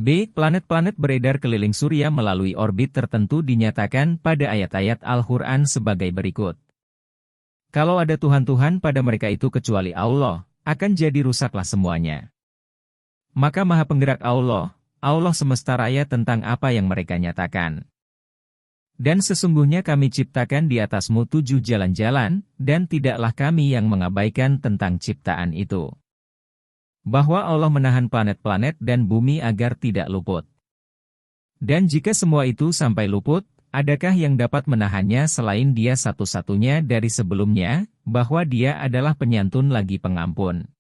B. Planet-planet beredar keliling surya melalui orbit tertentu dinyatakan pada ayat-ayat Al-Quran sebagai berikut. Kalau ada Tuhan-Tuhan pada mereka itu kecuali Allah, akan jadi rusaklah semuanya. Maka Maha Penggerak Allah, Allah semesta raya tentang apa yang mereka nyatakan. Dan sesungguhnya kami ciptakan di atasmu 7 jalan-jalan, dan tidaklah kami yang mengabaikan tentang ciptaan itu. Bahwa Allah menahan planet-planet dan bumi agar tidak luput. Dan jika semua itu sampai luput, adakah yang dapat menahannya selain Dia satu-satunya dari sebelumnya, bahwa Dia adalah penyantun lagi pengampun.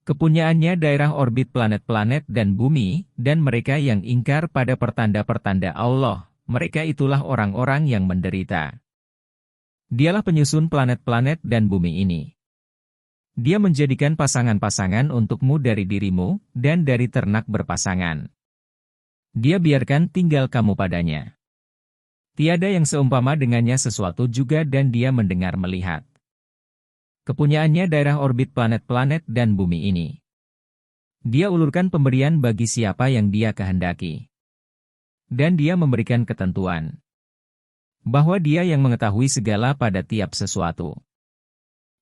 Kepunyaannya daerah orbit planet-planet dan bumi, dan mereka yang ingkar pada pertanda-pertanda Allah, mereka itulah orang-orang yang menderita. Dialah penyusun planet-planet dan bumi ini. Dia menjadikan pasangan-pasangan untukmu dari dirimu, dan dari ternak berpasangan. Dia biarkan tinggal kamu padanya. Tiada yang seumpama dengannya sesuatu juga dan dia mendengar melihat. Kepunyaannya daerah orbit planet-planet dan bumi ini. Dia ulurkan pemberian bagi siapa yang dia kehendaki. Dan dia memberikan ketentuan. Bahwa dia yang mengetahui segala pada tiap sesuatu.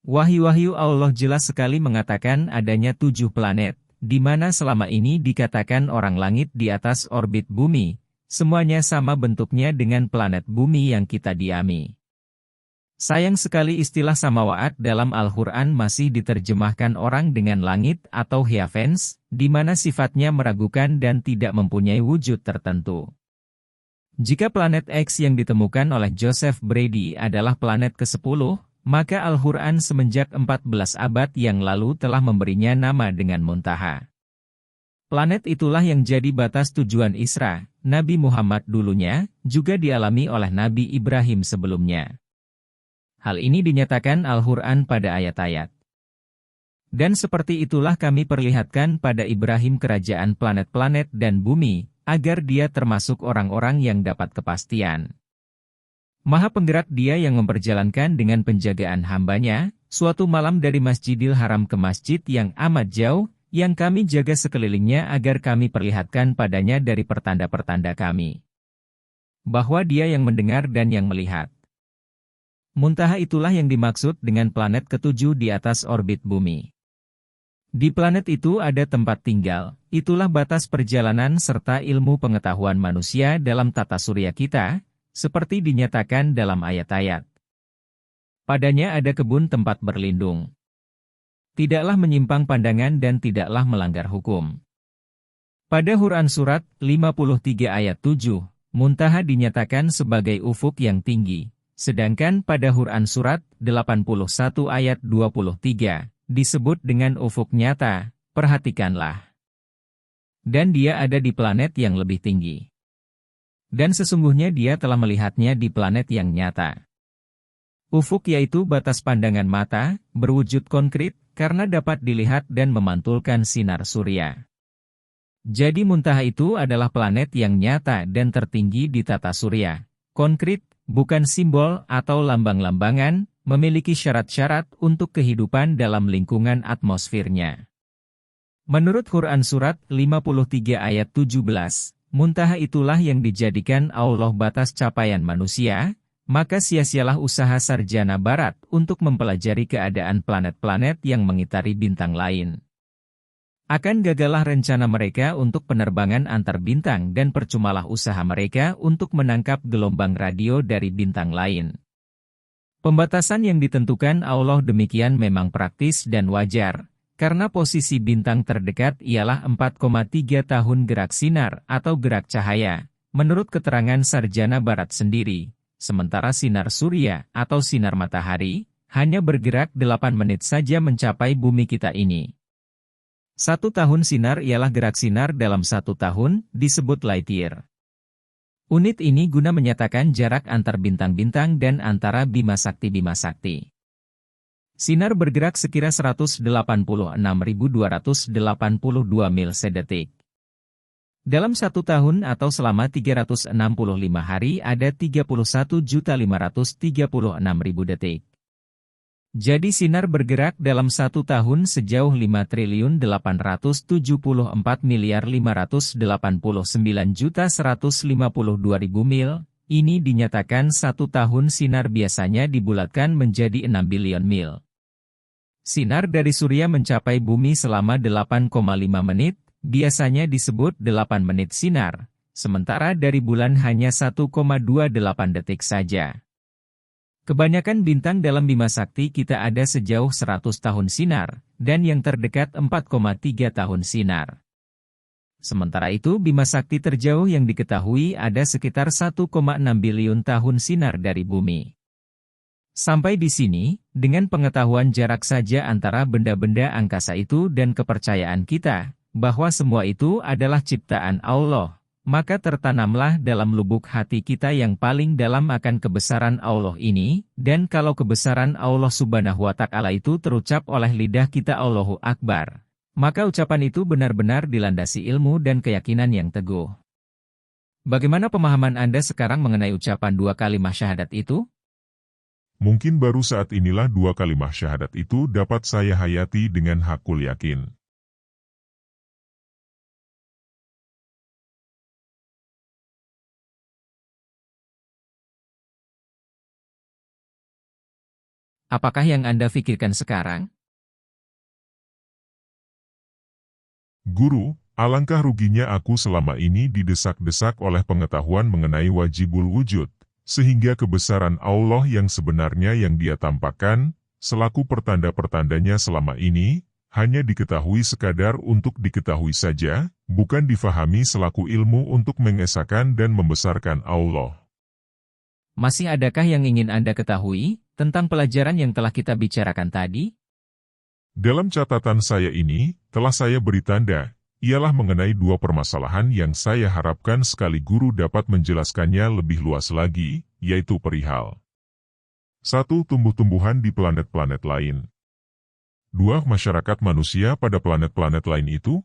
Wahyu-wahyu Allah jelas sekali mengatakan adanya 7 planet, di mana selama ini dikatakan orang langit di atas orbit bumi, semuanya sama bentuknya dengan planet bumi yang kita diami. Sayang sekali istilah samawaat dalam Al-Quran masih diterjemahkan orang dengan langit atau heavens, di mana sifatnya meragukan dan tidak mempunyai wujud tertentu. Jika planet X yang ditemukan oleh Joseph Brady adalah planet ke-10, maka Al-Quran semenjak 14 abad yang lalu telah memberinya nama dengan Muntaha. Planet itulah yang jadi batas tujuan Isra, Nabi Muhammad dulunya, juga dialami oleh Nabi Ibrahim sebelumnya. Hal ini dinyatakan Al-Quran pada ayat-ayat. Dan seperti itulah kami perlihatkan pada Ibrahim kerajaan planet-planet dan bumi, agar dia termasuk orang-orang yang dapat kepastian. Maha Penggerak Dia yang memperjalankan dengan penjagaan hambanya, suatu malam dari Masjidil Haram ke masjid yang amat jauh, yang kami jaga sekelilingnya agar kami perlihatkan padanya dari pertanda-pertanda kami. Bahwa Dia yang mendengar dan yang melihat. Muntaha itulah yang dimaksud dengan planet ke-7 di atas orbit bumi. Di planet itu ada tempat tinggal, itulah batas perjalanan serta ilmu pengetahuan manusia dalam tata surya kita, seperti dinyatakan dalam ayat-ayat. Padanya ada kebun tempat berlindung. Tidaklah menyimpang pandangan dan tidaklah melanggar hukum. Pada Quran Surat 53 ayat 7, Muntaha dinyatakan sebagai ufuk yang tinggi. Sedangkan pada Quran Surat 81 ayat 23, disebut dengan ufuk nyata, perhatikanlah. Dan dia ada di planet yang lebih tinggi. Dan sesungguhnya dia telah melihatnya di planet yang nyata. Ufuk yaitu batas pandangan mata, berwujud konkret, karena dapat dilihat dan memantulkan sinar surya. Jadi Muntaha itu adalah planet yang nyata dan tertinggi di tata surya, konkret, bukan simbol atau lambang-lambangan, memiliki syarat-syarat untuk kehidupan dalam lingkungan atmosfernya. Menurut Quran Surat 53 ayat 17, Muntaha itulah yang dijadikan Allah batas capaian manusia, maka sia-sialah usaha sarjana barat untuk mempelajari keadaan planet-planet yang mengitari bintang lain. Akan gagallah rencana mereka untuk penerbangan antar bintang dan percumalah usaha mereka untuk menangkap gelombang radio dari bintang lain. Pembatasan yang ditentukan Allah demikian memang praktis dan wajar, karena posisi bintang terdekat ialah 4,3 tahun gerak sinar atau gerak cahaya, menurut keterangan sarjana barat sendiri, sementara sinar surya atau sinar matahari, hanya bergerak 8 menit saja mencapai bumi kita ini. 1 tahun sinar ialah gerak sinar dalam 1 tahun, disebut light year. Unit ini guna menyatakan jarak antar bintang-bintang dan antara bima sakti-bima sakti. Sinar bergerak sekira 186.282 mil sedetik. Dalam 1 tahun atau selama 365 hari ada 31.536.000 detik. Jadi sinar bergerak dalam 1 tahun sejauh 5.474.589.152.000 mil. Ini dinyatakan 1 tahun sinar biasanya dibulatkan menjadi 6 bilion mil. Sinar dari surya mencapai bumi selama 8,5 menit, biasanya disebut 8 menit sinar, sementara dari bulan hanya 1,28 detik saja. Kebanyakan bintang dalam Bima Sakti kita ada sejauh 100 tahun sinar, dan yang terdekat 4,3 tahun sinar. Sementara itu Bima Sakti terjauh yang diketahui ada sekitar 1,6 bilion tahun sinar dari bumi. Sampai di sini, dengan pengetahuan jarak saja antara benda-benda angkasa itu dan kepercayaan kita, bahwa semua itu adalah ciptaan Allah, maka tertanamlah dalam lubuk hati kita yang paling dalam akan kebesaran Allah ini, dan kalau kebesaran Allah Subhanahu wa Ta'ala itu terucap oleh lidah kita Allahu Akbar, maka ucapan itu benar-benar dilandasi ilmu dan keyakinan yang teguh. Bagaimana pemahaman Anda sekarang mengenai ucapan 2 kalimat syahadat itu? Mungkin baru saat inilah 2 kalimat syahadat itu dapat saya hayati dengan hakul yakin. Apakah yang Anda pikirkan sekarang? Guru, alangkah ruginya aku selama ini didesak-desak oleh pengetahuan mengenai wajibul wujud, sehingga kebesaran Allah yang sebenarnya yang Dia tampakkan, selaku pertanda-pertandanya selama ini, hanya diketahui sekadar untuk diketahui saja, bukan difahami selaku ilmu untuk mengesahkan dan membesarkan Allah. Masih adakah yang ingin Anda ketahui tentang pelajaran yang telah kita bicarakan tadi? Dalam catatan saya ini, telah saya beri tanda, ialah mengenai 2 permasalahan yang saya harapkan sekali guru dapat menjelaskannya lebih luas lagi, yaitu perihal 1. Tumbuh-tumbuhan di planet-planet lain. 2. Masyarakat manusia pada planet-planet lain itu.